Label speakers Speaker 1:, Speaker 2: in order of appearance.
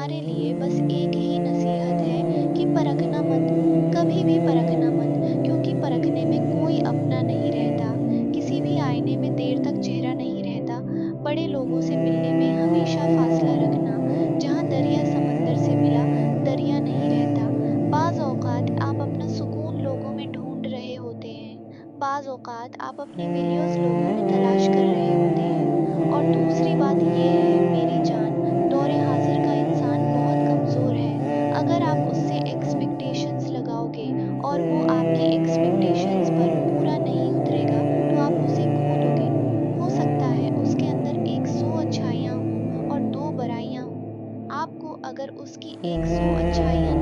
Speaker 1: तुम्हारे लिए बस एक ही नसीहत है कि परखना मत, कभी भी परखना मत, क्योंकि परखने में कोई अपना नहीं रहता। किसी भी आईने में देर तक चेहरा नहीं रहता। बड़े लोगों से मिलने में हमेशा फासला रखना। जहाँ दरिया समंदर से मिला, दरिया नहीं रहता। बाज़ औक़ात आप अपना सुकून लोगों में ढूंढ रहे होते हैं, बाज़ औक़ात आप अपनी वैल्यूज़ लोगों में तलाश कर रहे होते हैं। और दूसरी बात ये है मेरी जान, दौरे हाजिर का इंसान बहुत कमज़ोर है। अगर आप उससे एक्सपेक्टेशंस लगाओगे और वो आपकी एक्सपेक्टेशंस पर पूरा नहीं उतरेगा, तो आप उसे खो दोगे। हो सकता है उसके अंदर 100 अच्छाइयाँ हों और 2 बुराइयाँ हों। आपको अगर उसकी 100 अच्छाइयाँ